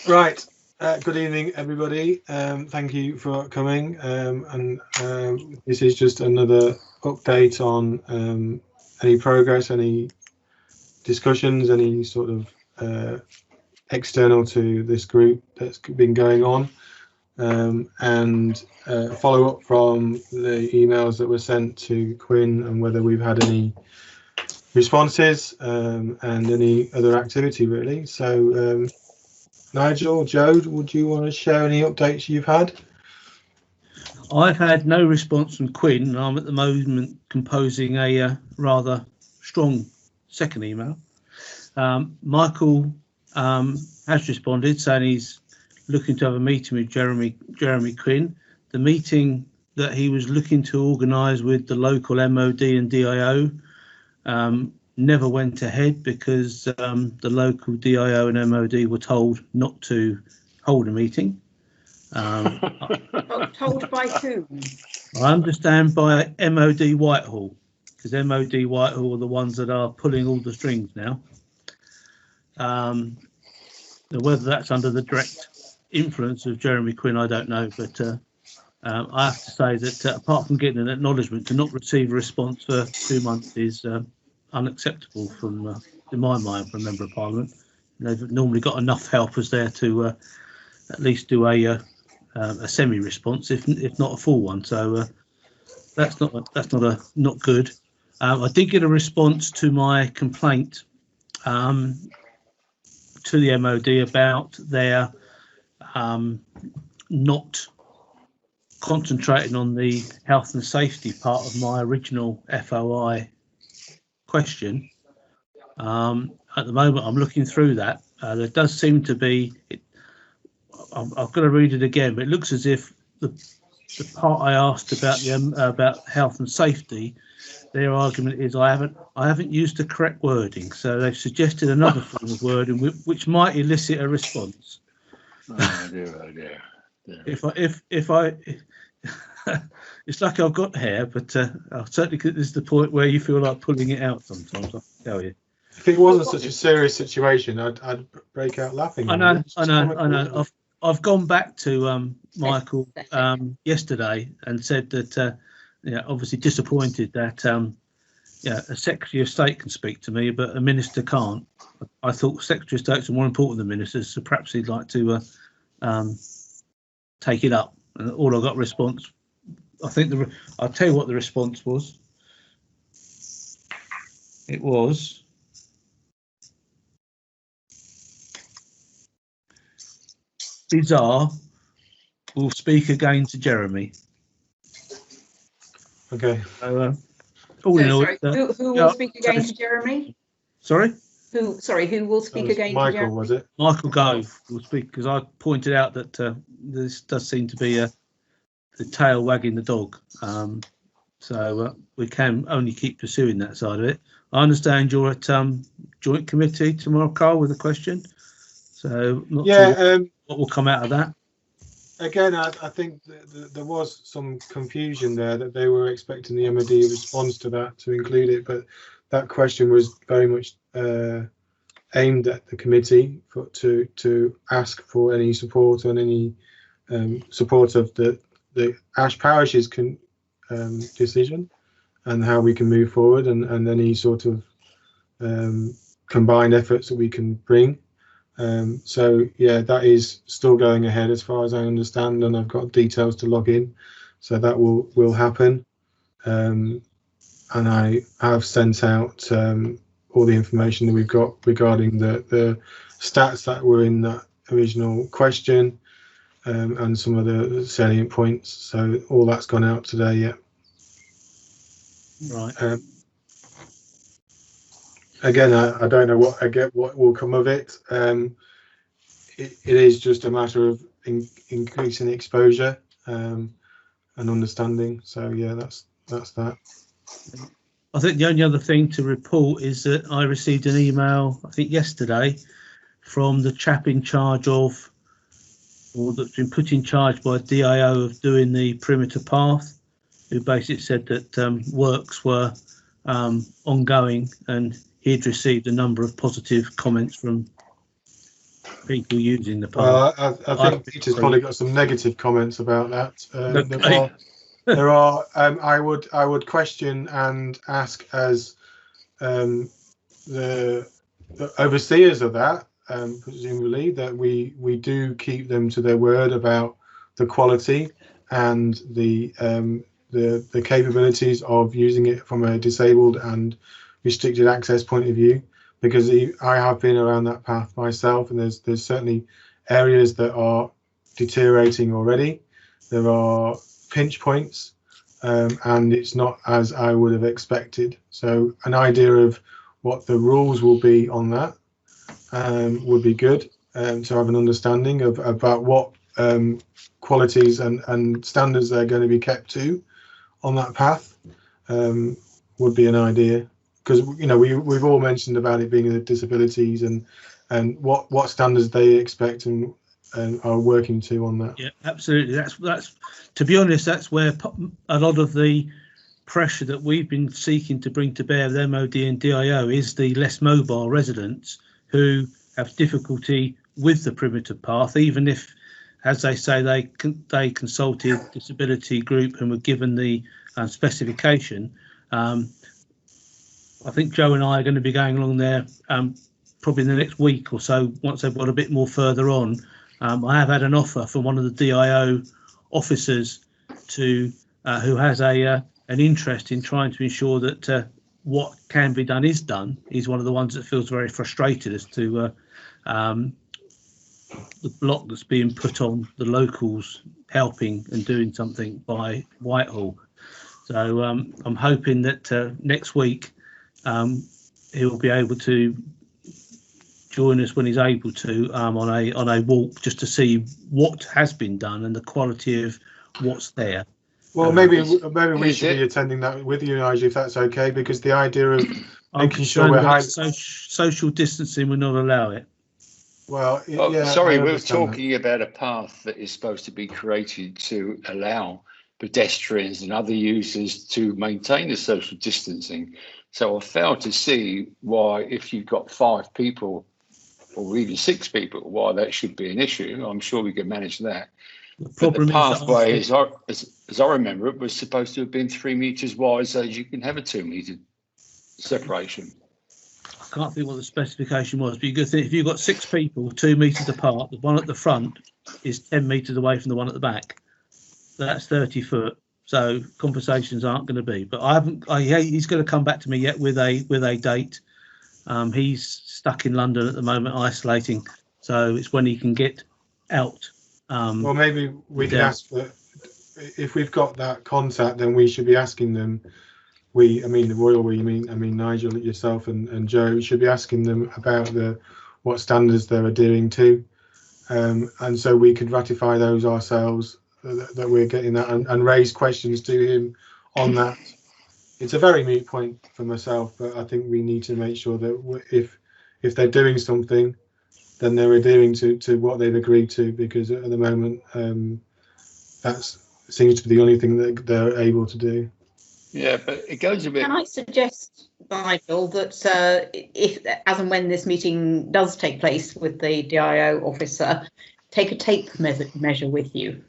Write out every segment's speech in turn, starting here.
Right. Good evening, everybody. Thank you for coming. This is just another update on any progress, any discussions, any sort of external to this group that's been going on, and follow up from the emails that were sent to Quinn and whether we've had any responses and any other activity really. So Nigel, Joe, would you want to share any updates you've had? I've had no response from Quinn, and I'm at the moment composing a rather strong second email. Michael has responded saying he's looking to have a meeting with Jeremy Quinn. The meeting that he was looking to organise with the local MOD and DIO never went ahead because the local DIO and MOD were told not to hold a meeting. Told by whom? I understand by MOD Whitehall, because MOD Whitehall are the ones that are pulling all the strings now. Whether that's under the direct influence of Jeremy Quinn, I don't know, but I have to say that apart from getting an acknowledgement, to not receive a response for 2 months is unacceptable from, in my mind, for a Member of Parliament. They've normally got enough helpers there to at least do a semi-response, if not a full one. So that's not good. I did get a response to my complaint to the MOD about their not concentrating on the health and safety part of my original FOI question. At the moment, I'm looking through that. There does seem to be. I've got to read it again, but it looks as if the part I asked about about health and safety, their argument is I haven't used the correct wording, so they've suggested another form of wording which might elicit a response. Oh dear. If I it's like I've got hair, but I certainly think this is the point where you feel like pulling it out sometimes. I can tell you. If it wasn't such a serious situation, I'd break out laughing. I know. I've gone back to Michael yesterday and said that obviously disappointed that a Secretary of State can speak to me, but a minister can't. I thought Secretary of States are more important than ministers, so perhaps he'd like to take it up. And all I got response, I think I'll tell you what the response was. It was bizarre. We'll speak again to Jeremy. Okay. So, who will speak again to Jeremy? Sorry? Who will speak again Michael, to Jeremy? was it? Michael Gove will speak, because I pointed out that this does seem to be the tail wagging the dog. So we can only keep pursuing that side of it. I understand you're at joint committee tomorrow, Carl, with a question. So not sure what will come out of that. Again, I think there was some confusion there that they were expecting the MOD response to that to include it, but that question was very much aimed at the committee to ask for any support and any support of the Ash Parish's decision and how we can move forward and any sort of combined efforts that we can bring. So yeah, that is still going ahead as far as I understand, and I've got details to log in, so that will happen. And I have sent out all the information that we've got regarding the stats that were in that original question and some of the salient points. So all that's gone out today. Yeah. Right. Again, I don't know what will come of it. It is just a matter of increasing exposure and understanding. So yeah, that's that. I think the only other thing to report is that I received an email, I think yesterday, from the chap in charge of, or that's been put in charge by DIO of doing the perimeter path, who basically said that works were ongoing and he'd received a number of positive comments from people using the path. Well, I think Peter's probably got some negative comments about that. There are. I would question and ask as the overseers of that, presumably that we do keep them to their word about the quality and the capabilities of using it from a disabled and restricted access point of view, because I have been around that path myself, and there's certainly areas that are deteriorating already. There are pinch points, and it's not as I would have expected. So an idea of what the rules will be on that would be good, to have an understanding of about what qualities and standards they're going to be kept to on that path, would be an idea, because we've all mentioned about it being the disabilities and what standards they expect and are working to on that. Yeah, absolutely. That's to be honest, that's where a lot of the pressure that we've been seeking to bring to bear with MOD and DIO is the less mobile residents who have difficulty with the primitive path, even if, as they say, they consulted disability group and were given the specification. I think Joe and I are going to be going along there probably in the next week or so, once they've got a bit more further on. I have had an offer from one of the DIO officers who has an interest in trying to ensure that what can be done is done. He's one of the ones that feels very frustrated as to the block that's being put on the locals helping and doing something by Whitehall. So I'm hoping that next week he'll be able to join us when he's able to on a walk, just to see what has been done and the quality of what's there. Well, maybe we should be attending that with you, Nigel, if that's okay, because the idea of making sure we're social distancing will not allow it. Well, yeah, sorry, we're talking about a path that is supposed to be created to allow pedestrians and other users to maintain the social distancing. So I fail to see why, if you've got 5 people or even 6 people, why that should be an issue. I'm sure we can manage that. But the pathway, as I remember, it was supposed to have been 3 meters wide, so you can have a 2 meter separation. I can't think what the specification was, but you could think if you've got 6 people 2 meters apart, the one at the front is 10 meters away from the one at the back. That's 30 foot. So conversations aren't going to be. But he's going to come back to me yet with a date. He's stuck in London at the moment, isolating. So it's when he can get out. Well, maybe we can ask that if we've got that contact, then we should be asking them. Nigel, yourself and Joe should be asking them about what standards they're adhering to, and so we could ratify those ourselves, that we're getting that, and raise questions to him on that. It's a very moot point for myself, but I think we need to make sure that if they're doing something, then they're adhering to what they've agreed to, because at the moment that seems to be the only thing that they're able to do. Yeah, but it goes a bit. Can I suggest, Nigel, that if, as and when this meeting does take place with the DIO officer, take a tape measure with you,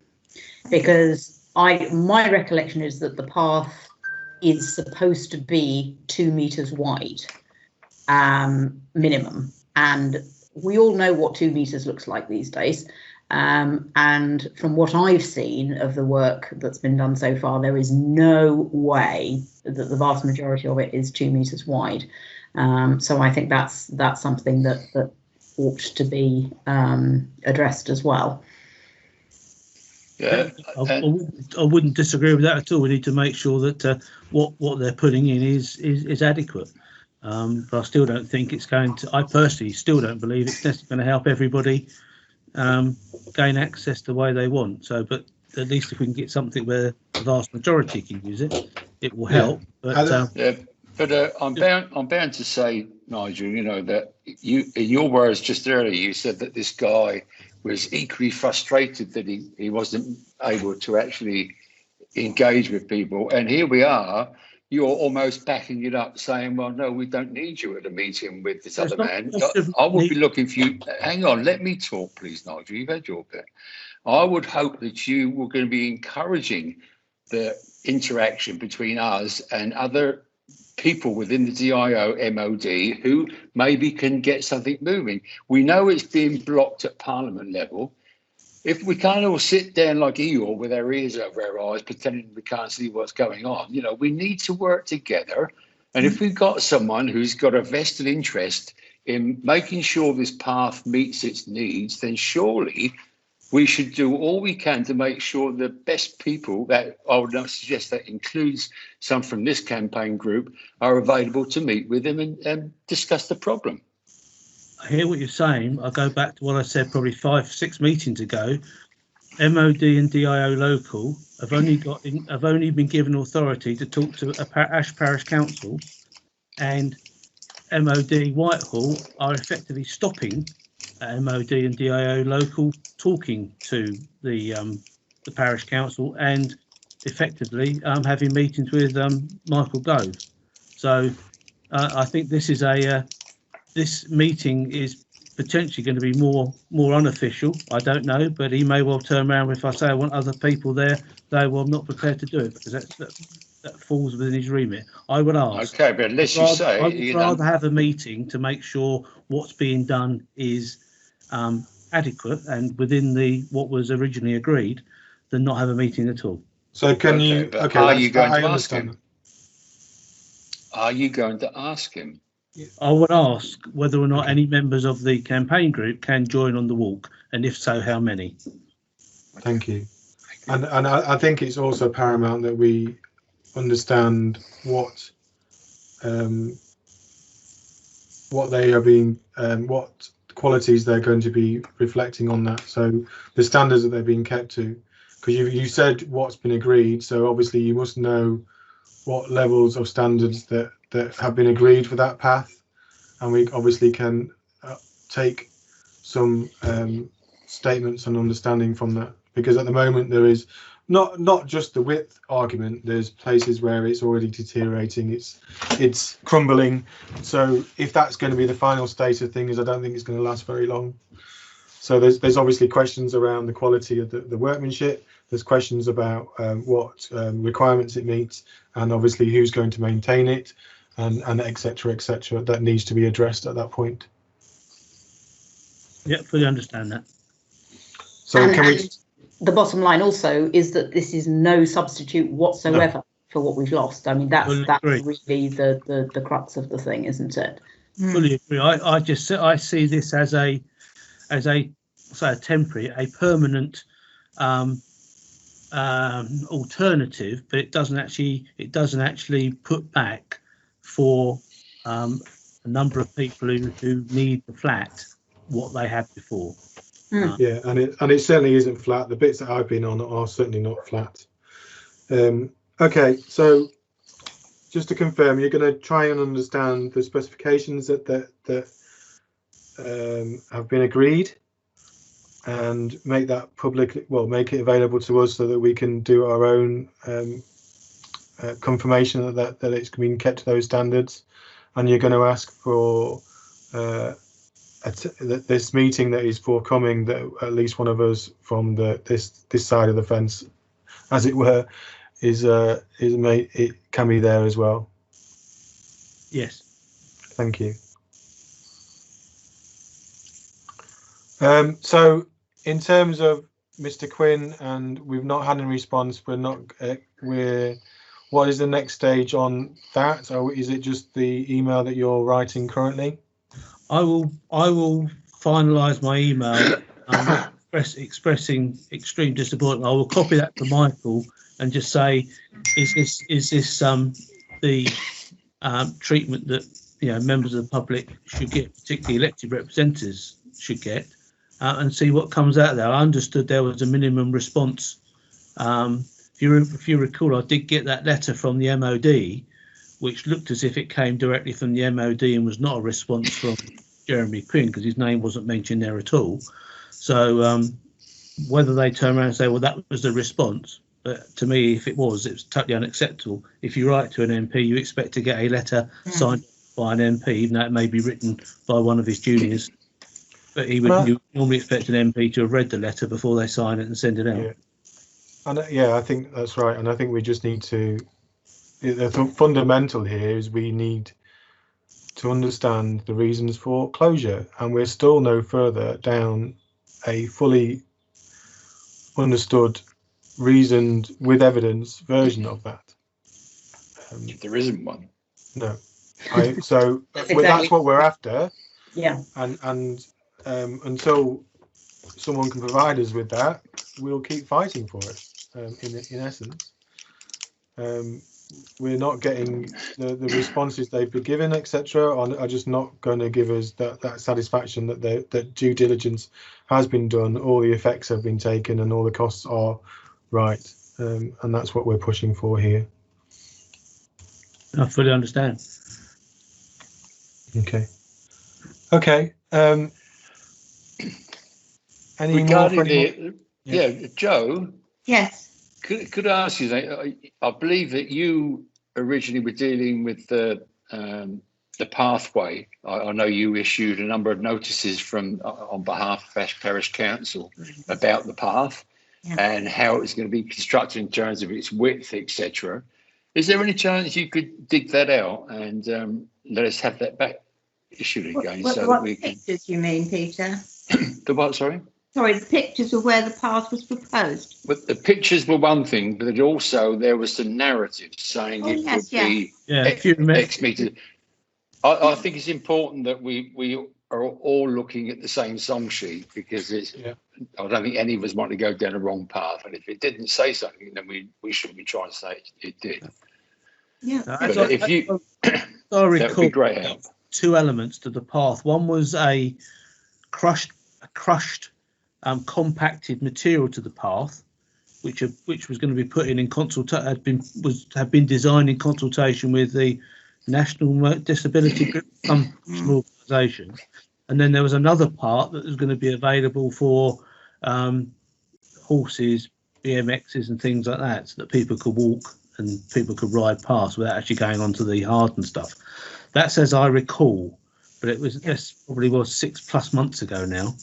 because my recollection is that the path is supposed to be 2 meters wide, minimum, and we all know what 2 meters looks like these days. And from what I've seen of the work that's been done so far, there is no way that the vast majority of it is 2 meters wide. So I think that's something that ought to be addressed as well. Yeah, I wouldn't disagree with that at all. We need to make sure that what they're putting in is adequate. But I still don't think it's going to. I personally still don't believe it's necessarily going to help everybody gain access the way they want. So, but at least if we can get something where the vast majority can use it, it will help. Yeah. But I'm bound to say, Nigel, that you, in your words just earlier, you said that this guy was equally frustrated that he wasn't able to actually engage with people. And here we are you're almost backing it up, saying, well, no, we don't need you at a meeting with this It's other not man. a question of I would need- be looking for you. Hang on, let me talk, please, Nigel. You've had your bit. I would hope that you were going to be encouraging the interaction between us and other people within the DIO MOD who maybe can get something moving. We know it's being blocked at Parliament level. If we can't all sit down like Eeyore with our ears over our eyes, pretending we can't see what's going on, we need to work together. And if we've got someone who's got a vested interest in making sure this path meets its needs, then surely we should do all we can to make sure the best people, that I would suggest that includes some from this campaign group, are available to meet with them and discuss the problem. I hear what you're saying. I go back to what I said probably 5-6 meetings ago. MOD and DIO local have only been given authority to talk to Ash Parish Council, and MOD Whitehall are effectively stopping MOD and DIO local talking to the parish council and effectively having meetings with Michael Gove. So I think this is this meeting is potentially going to be more unofficial. I don't know, but he may well turn around if I say I want other people there. They will not prepared to do it because that falls within his remit. I would ask. Okay, but unless you say, I would rather have a meeting to make sure what's being done is adequate and within what was originally agreed, than not have a meeting at all. So can you? Okay, are you going to ask understand. him? Are you going to ask him? I would ask whether or not any members of the campaign group can join on the walk, and if so, how many. Thank you. And I think it's also paramount that we understand what they are being, what qualities they're going to be reflecting on that. So the standards that they're being kept to, because you said what's been agreed. So obviously you must know what levels of standards that have been agreed for that path, and we obviously can take some statements and understanding from that, because at the moment there is not just the width argument. There's places where it's already deteriorating, it's crumbling. So if that's going to be the final state of things, I don't think it's going to last very long. So there's obviously questions around the quality of the workmanship. There's questions about what requirements it meets, and obviously who's going to maintain it, and etc. that needs to be addressed at that point. Yeah, fully understand that. So and the bottom line also is that this is no substitute whatsoever for what we've lost. I mean, that's really the crux of the thing, isn't it? Fully agree. I see this as a temporary, a permanent alternative, but it doesn't actually put back for a number of people who need the flat what they had before. Yeah, and it certainly isn't flat. The bits that I've been on are certainly not flat. Okay, so just to confirm, you're going to try and understand the specifications that have been agreed, and make that public. Well, make it available to us so that we can do our own confirmation that it's being kept to those standards. And you're going to ask for this meeting that is forthcoming, that at least one of us from this side of the fence, as it were, it can be there as well. Yes. Thank you. So in terms of Mr. Quinn, and we've not had a response, what is the next stage on that? Or is it just the email that you're writing currently? I will finalise my email expressing extreme disappointment. I will copy that to Michael and just say, is this the treatment that members of the public should get, particularly elected representatives should get, and see what comes out there. I understood there was a minimum response. If you recall, I did get that letter from the MOD, which looked as if it came directly from the MOD and was not a response from Jeremy Quinn, because his name wasn't mentioned there at all. So whether they turn around and say, well, that was the response, But to me, if it was totally unacceptable. If you write to an MP, you expect to get a letter signed by an MP, even though it may be written by one of his juniors. But you normally expect an MP to have read the letter before they sign it and send it out. Yeah. And I think that's right. And I think we just need to, the fundamental here is we need to understand the reasons for closure. And we're still no further down a fully understood, reasoned, with evidence version of that. There isn't one. No. So Exactly. that's what we're after. Yeah. And until someone can provide us with that, we'll keep fighting for it. In essence, we're not getting the responses they've been given, etc. Are just not going to give us that satisfaction that due diligence has been done, all the effects have been taken, and all the costs are right. And that's what we're pushing for here. I fully understand. Okay. Any Regarding more? Joe. Yes. Could I ask you that? I believe that you originally were dealing with the pathway. I know you issued a number of notices on behalf of Ash Parish Council about the path and how it was going to be constructed in terms of its width, etc. Is there any chance you could dig that out and let us have that back issued again? What pictures do you mean, Peter? The what? Sorry. Sorry, the pictures of where the path was proposed. But the pictures were one thing, but there was some narrative saying it would be X meters. I think it's important that we are all looking at the same song sheet, because I don't think any of us want to go down the wrong path. And if it didn't say something, then we shouldn't be trying to say it did. Yeah. But if you, that would be great help. Two elements to the path. One was a crushed compacted material to the path, which was going to be put in had been designed in consultation with the National Disability Group organisation, and then there was another part that was going to be available for horses, BMXs, and things like that, so that people could walk and people could ride past without actually going onto the hardened stuff. That's as I recall, but this probably was 6+ months ago now.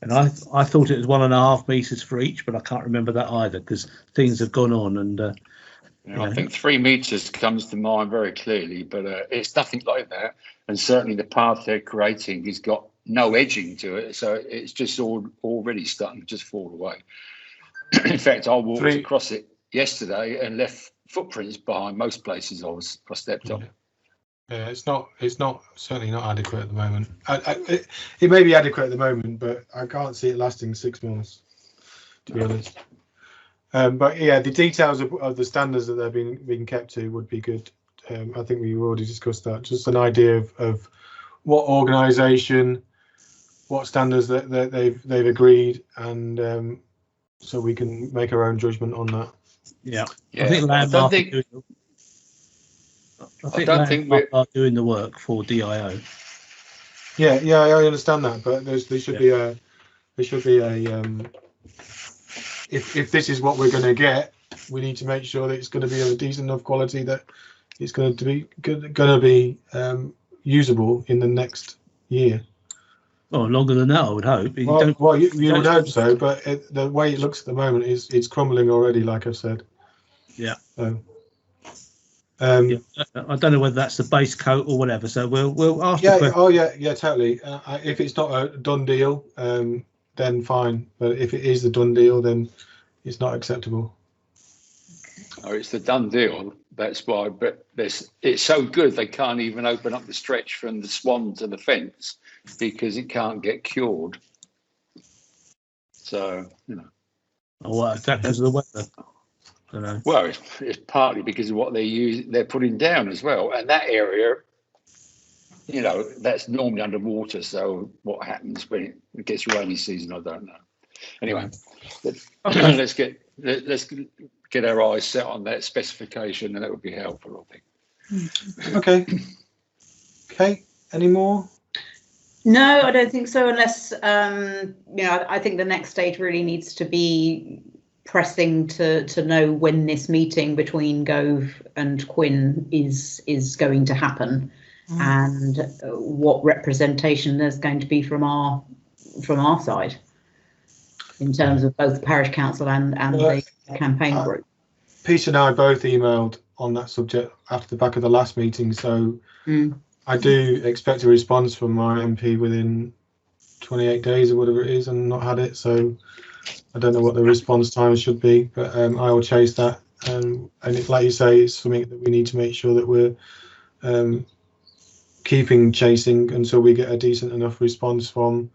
And I thought it was 1.5 meters for each, but I can't remember that either, because things have gone on. And I think 3 meters comes to mind very clearly, but it's nothing like that. And certainly the path they're creating has got no edging to it, so it's just already starting to just fall away. In fact, I walked across it yesterday and left footprints behind most places I stepped on. Yeah, it's not certainly not adequate at the moment. It may be adequate at the moment, but I can't see it lasting 6 months, to be honest. But yeah, the details of the standards that they're being kept to would be good. I think we already discussed that. Just an idea of what organisation, what standards that they've agreed, and so we can make our own judgment on that. Yeah. I think Landmark are doing the work for DIO. Yeah, I understand that, but there should be a if this is what we're going to get, we need to make sure that it's going to be of a decent enough quality that it's going to be usable in the next year. Well, longer than that, I would hope. You would hope so, but the way it looks at the moment is it's crumbling already, like I've said. Yeah. So, I don't know whether that's the base coat or whatever. So we'll ask. Yeah, totally. If it's not a done deal, then fine. But if it is the done deal, then it's not acceptable. Oh, it's the done deal. That's why. But it's so good they can't even open up the stretch from the Swan to the fence because it can't get cured. So Oh, well, is that because of the weather? I don't know. Well, it's partly because of what they're putting down as well, and that area, that's normally underwater. So what happens when it gets rainy season? I don't know. Anyway, let's get our eyes set on that specification, and that would be helpful, I think. Okay. Any more? No, I don't think so. Unless I think the next stage really needs to be pressing to know when this meeting between Gove and Quinn is going to happen, and what representation there's going to be from our side in terms of both the parish council and the campaign group. Peter and I both emailed on that subject after the back of the last meeting, so I do expect a response from my MP within 28 days or whatever it is, and not had it, so I don't know what the response time should be, but I will chase that. And it's like you say, it's something that we need to make sure that we're keeping chasing until we get a decent enough response from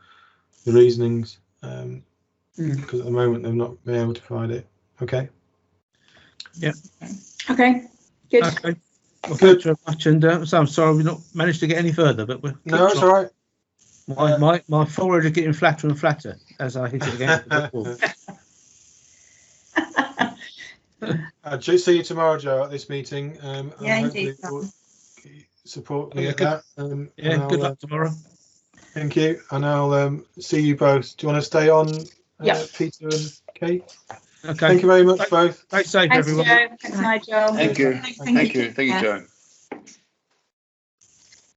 the reasonings, because at the moment they've not been able to provide it. Okay. Yeah. Okay. Good. Okay. Well, thanks very much, and so I'm sorry we've not managed to get any further, but we're No, it's all right. My forehead is getting flatter and flatter as I hit it against the wall. I'll just see you tomorrow, Joe, at this meeting. Yeah, and indeed. hopefully you'll support me Yeah, at good. that. Yeah, good luck tomorrow. Thank you, and I'll see you both. Do you want to stay on, Yeah. Peter and Kate? Okay. Thank you very much, both. Stay safe, Thanks, everyone. Joe. Thanks, Nigel. Thank you. Thank you. Thank you. Thank you, Joe.